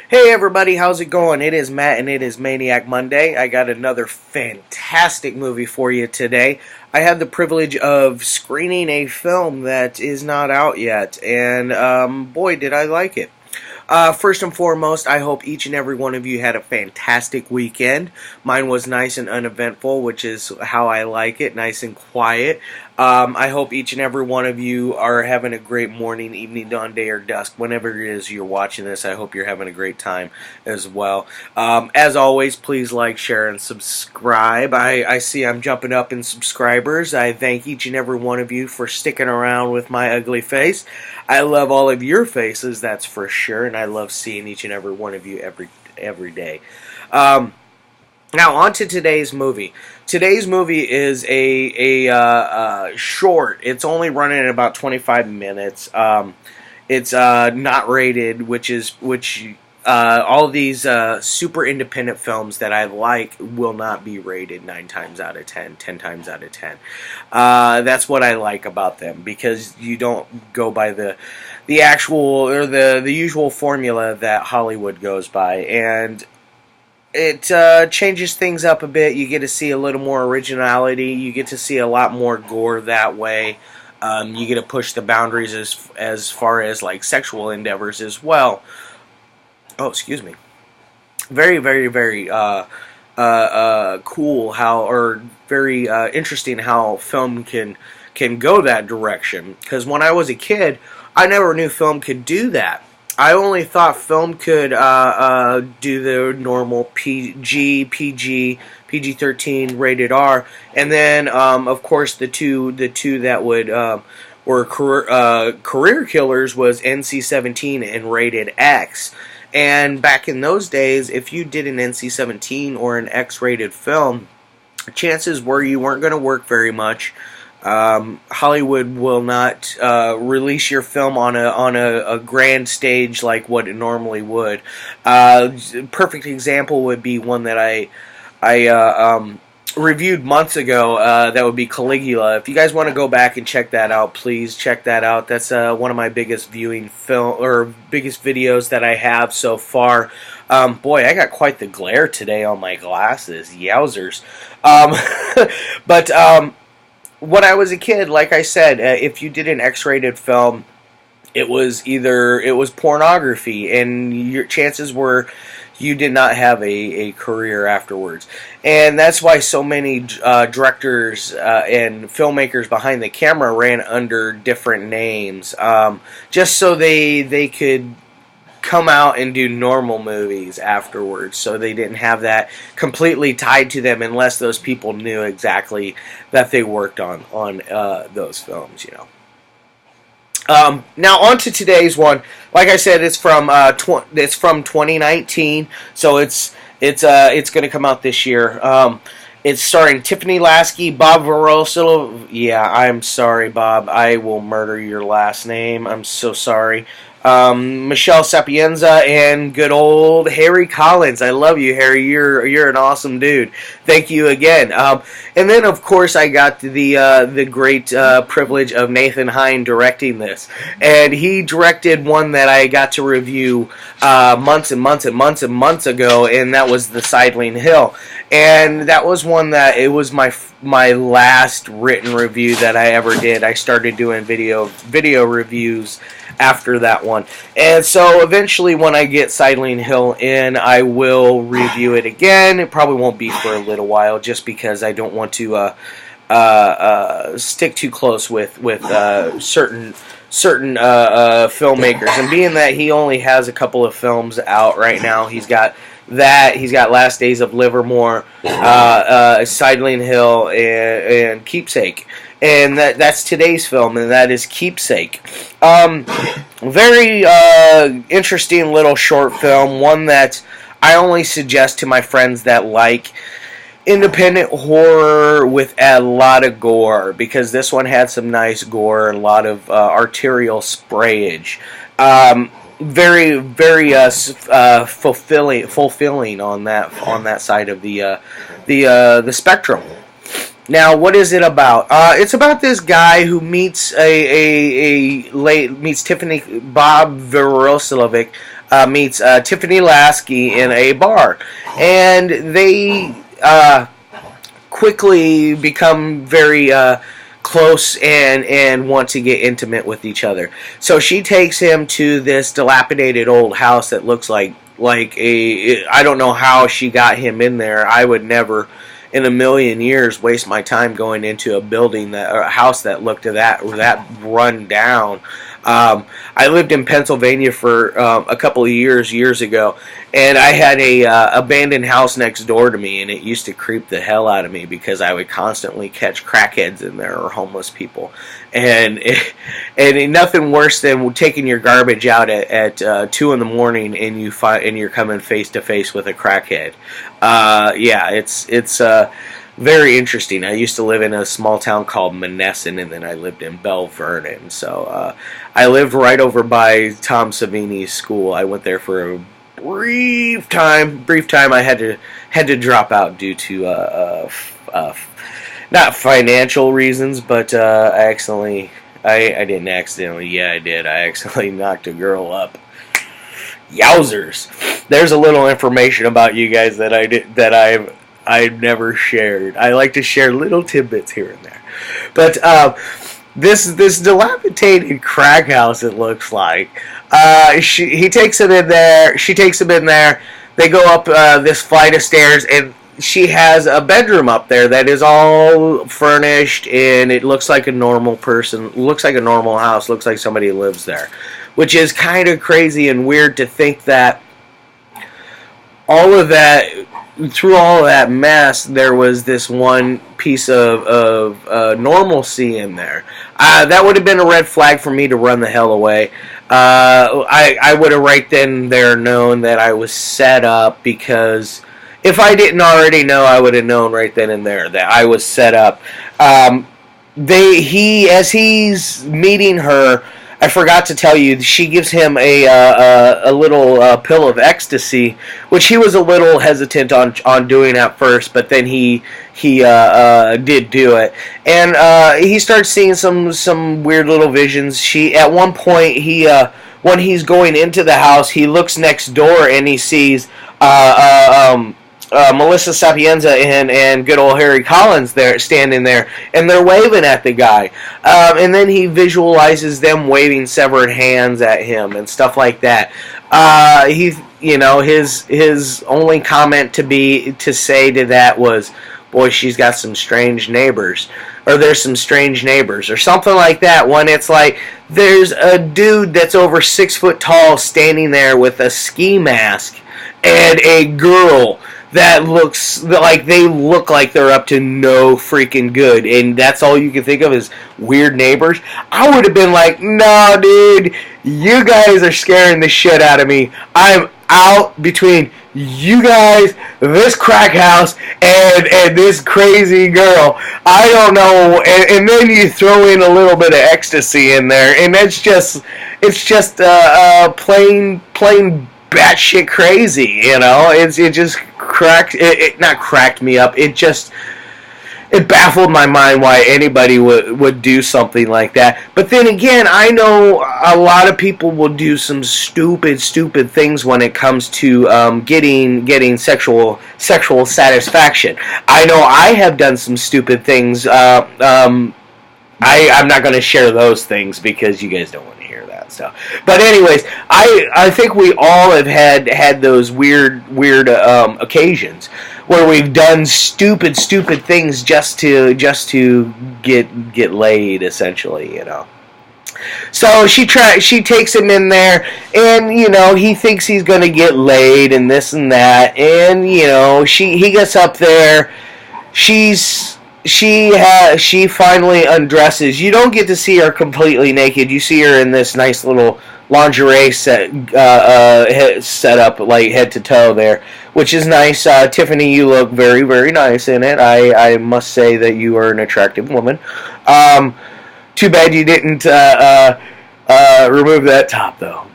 Hey everybody, how's it going? It is Matt and it is Maniac Monday. I got another fantastic movie for you today. I had the privilege of screening a film that is not out yet, and boy, did I like it. First and foremost, I hope each and every one of you had a fantastic weekend. Mine was nice and uneventful, which is how I like it, nice and quiet. I hope each and every one of you are having a great morning, evening, dawn, day, or dusk. Whenever it is you're watching this, I hope you're having a great time as well. As always, please like, share, and subscribe. I see I'm jumping up in subscribers. I thank each and every one of you for sticking around with my ugly face. I love all of your faces, that's for sure, and I love seeing each and every one of you every day. Now, on to today's movie. Today's movie is a short. It's only running at about 25 minutes. It's not rated, which all these super independent films that I like will not be rated 9 times out of 10, 10 times out of 10. That's what I like about them, because you don't go by the actual or the usual formula that Hollywood goes by, and it changes things up a bit. You get to see a little more originality. You get to see a lot more gore that way. You get to push the boundaries as far as like sexual endeavors as well. Oh, excuse me. Very, very, very cool or very interesting how film can go that direction. Because when I was a kid, I never knew film could do that. I only thought film could do the normal PG, PG-13, rated R, and then of course the two that would were career killers was NC-17 and rated X. And back in those days, if you did an NC-17 or an X-rated film, chances were you weren't going to work very much. Hollywood will not release your film on a grand stage like what it normally would. Perfect example would be one that I reviewed months ago. That would be Caligula. If you guys want to go back and check that out, please check that out. That's one of my biggest biggest videos that I have so far. Boy, I got quite the glare today on my glasses. Yowzers. But when I was a kid, like I said, if you did an X-rated film, it was pornography, and your chances were you did not have a career afterwards. And that's why so many directors and filmmakers behind the camera ran under different names, just so they could come out and do normal movies afterwards, so they didn't have that completely tied to them unless those people knew exactly that they worked on those films, you know. Now on to today's one. Like I said, it's from 2019, so it's going to come out this year. It's starring Tiffany, Laskey, Bob Vresilovic. Yeah, I'm sorry, Bob. I will murder your last name. I'm so sorry. Michelle Sapienza, and good old Harry Collins. I love you, Harry. You're an awesome dude. Thank you again. And then, of course, I got the great privilege of Nathan Hine directing this, and he directed one that I got to review months and months and months and months ago, and that was The Sidling Hill. And that was one that it was my last written review that I ever did. I started doing video reviews after that one. And so eventually when I get Sidling Hill in, I will review it again. It probably won't be for a little while, just because I don't want to stick too close with certain filmmakers. And being that he only has a couple of films out right now, he's got Last Days of Livermore, Sidling Hill, and Keepsake. And that's today's film, and that is Keepsake. Very interesting little short film, one that I only suggest to my friends that like independent horror with a lot of gore, because this one had some nice gore and a lot of arterial sprayage. Very, very fulfilling on that side of the spectrum. Now, what is it about? It's about this guy who meets meets Tiffany, Bob Vresilovic, meets Tiffany Laskey in a bar, and they quickly become very close and want to get intimate with each other. So she takes him to this dilapidated old house that looks like a, I don't know how she got him in there. I would never in a million years waste my time going into a building or a house that looked that run down. I lived in Pennsylvania for a couple of years ago, and I had a abandoned house next door to me, and it used to creep the hell out of me because I would constantly catch crackheads in there or homeless people, and nothing worse than taking your garbage out at 2 in the morning and you're coming face to face with a crackhead. Yeah, it's very interesting. I used to live in a small town called Monessen, and then I lived in Belle Vernon. So I lived right over by Tom Savini's school. I went there for a brief time. I had to drop out due to not financial reasons, but I didn't accidentally. Yeah, I did. I accidentally knocked a girl up. Yowzers! There's a little information about you guys that I've never shared. I like to share little tidbits here and there. But this dilapidated crack house, it looks like. He takes him in there. She takes him in there. They go up this flight of stairs, and she has a bedroom up there that is all furnished, and it looks like a normal person. Looks like a normal house. Looks like somebody lives there, which is kind of crazy and weird to think that through all of that mess, there was this one piece of normalcy in there. That would have been a red flag for me to run the hell away. I would have right then and there known that I was set up, because if I didn't already know, I would have known right then and there that I was set up. As he's meeting her, I forgot to tell you, she gives him a little pill of ecstasy, which he was a little hesitant on doing at first, but then he did do it, and he starts seeing some weird little visions. At one point, when he's going into the house, he looks next door and he sees Melissa Sapienza and good old Harry Collins there standing there, and they're waving at the guy, and then he visualizes them waving severed hands at him and stuff like that. His only comment to say to that was, "Boy, she's got some strange neighbors," or "There's some strange neighbors," or something like that. When it's like there's a dude that's over 6 foot tall standing there with a ski mask, and a girl that looks like they're up to no freaking good, and that's all you can think of is weird neighbors. I would have been like, "No, dude, you guys are scaring the shit out of me. I'm out between you guys, this crack house, and this crazy girl. I don't know." And then you throw in a little bit of ecstasy in there, and it's just plain batshit crazy, you know. It just not cracked me up. It baffled my mind why anybody would do something like that. But then again, I know a lot of people will do some stupid things when it comes to getting sexual satisfaction. I know I have done some stupid things. I'm not going to share those things because you guys don't want to hear that stuff. But anyways, I think we all have had those weird occasions where we've done stupid things just to get laid, essentially, you know. So she takes him in there, and he thinks he's gonna get laid and this and that, and he gets up there. She finally undresses. You don't get to see her completely naked. You see her in this nice little lingerie set up, like head to toe there, which is nice. Tiffany, you look very, very nice in it. I must say that you are an attractive woman. Too bad you didn't remove that top, though.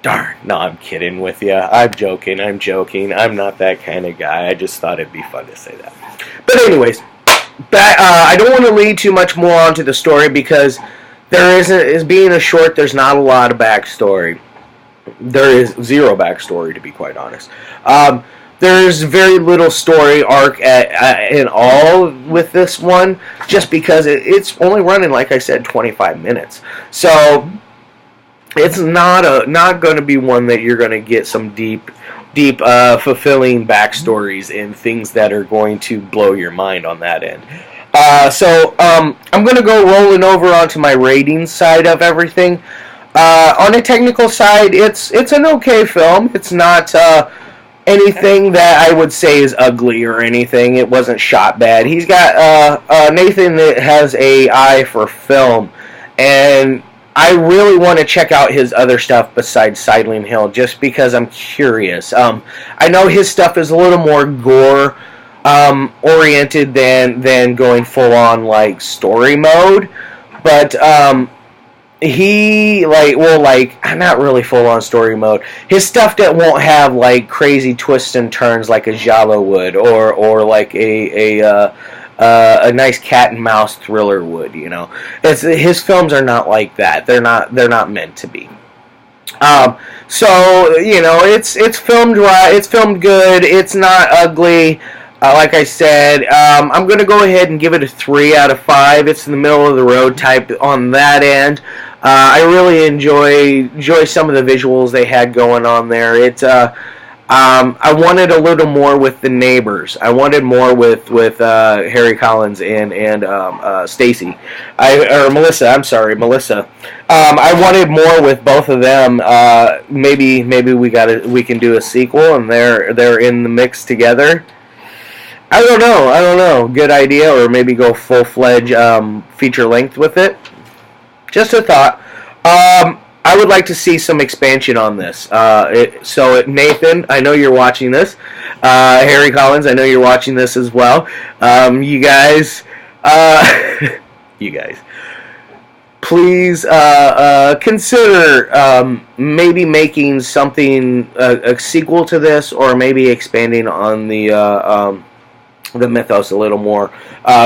Darn. No, I'm kidding with you. I'm joking. I'm not that kind of guy. I just thought it'd be fun to say that. But anyways, I don't want to lead too much more onto the story because being a short, there's not a lot of backstory. There is zero backstory, to be quite honest. There's very little story arc in all with this one, just because it's only running, like I said, 25 minutes. So it's not going to be one that you're going to get some deep, fulfilling backstories and things that are going to blow your mind on that end. I'm going to go rolling over onto my rating side of everything. On a technical side, it's an okay film. It's not anything that I would say is ugly or anything. It wasn't shot bad. He's got Nathan that has a eye for film, and I really want to check out his other stuff besides Silent Hill, just because I'm curious. I know his stuff is a little more gore oriented than going full on like story mode, but not really full on story mode. His stuff that won't have like crazy twists and turns like a Giallo would, or like a nice cat and mouse thriller would. You know, his films are not like that. They're not meant to be. So you know, it's filmed right. It's filmed good. It's not ugly. Like I said, I'm going to go ahead and give it a 3 out of 5. It's in the middle of the road type on that end. I really enjoy some of the visuals they had going on there. I wanted a little more with the neighbors. I wanted more with Harry Collins and Stacy, or Melissa. I'm sorry, Melissa. I wanted more with both of them. Maybe we can do a sequel, and they're in the mix together. I don't know. Good idea, or maybe go full-fledged feature length with it. Just a thought. I would like to see some expansion on this. Nathan, I know you're watching this. Harry Collins, I know you're watching this as well. You guys, please consider maybe making something a sequel to this, or maybe expanding on the mythos a little more.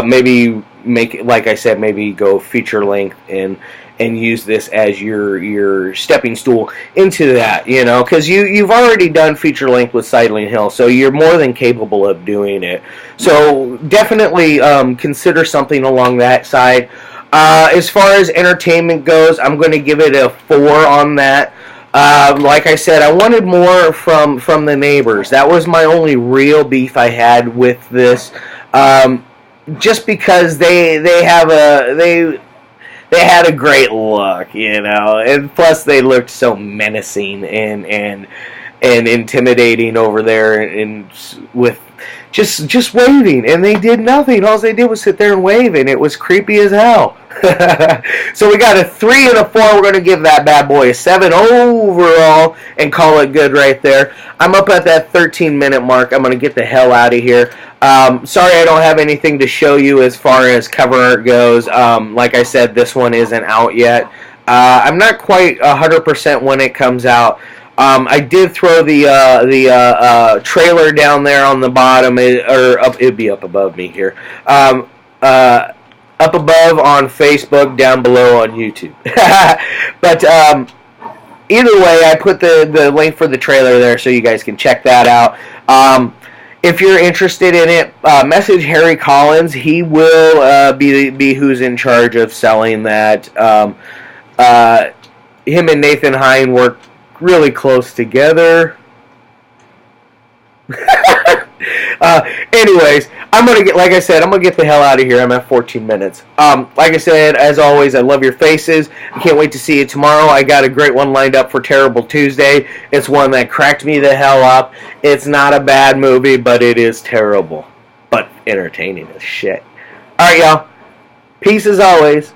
Maybe make, like I said, maybe go feature length and use this as your stepping stool into that, you know, because you've already done feature length with Silent Hill, so you're more than capable of doing it. So definitely consider something along that side. As far as entertainment goes, I'm going to give it a 4 on that. Like I said, I wanted more from the neighbors. That was my only real beef I had with this, just because they had a great look, you know, and plus they looked so menacing and intimidating over there, and with just waving, and they did nothing. All they did was sit there and wave, and it was creepy as hell. So we got a 3 and a 4. We're going to give that bad boy a 7 overall and call it good right there. I'm up at that 13-minute mark. I'm going to get the hell out of here. Sorry I don't have anything to show you as far as cover art goes. Like I said, this one isn't out yet. I'm not quite 100% when it comes out. I did throw the trailer down there on the bottom, it'd be up above me here. Up above on Facebook, down below on YouTube. But either way, I put the link for the trailer there so you guys can check that out. If you're interested in it, message Harry Collins. He will be who's in charge of selling that. Him and Nathan Hine work really close together. Anyways, I'm gonna get the hell out of here. I'm at 14 minutes. Like I said, as always, I love your faces. I can't wait to see you tomorrow. I got a great one lined up for Terrible Tuesday. It's one that cracked me the hell up. It's not a bad movie, but it is terrible, but entertaining as shit. All right, y'all. Peace as always.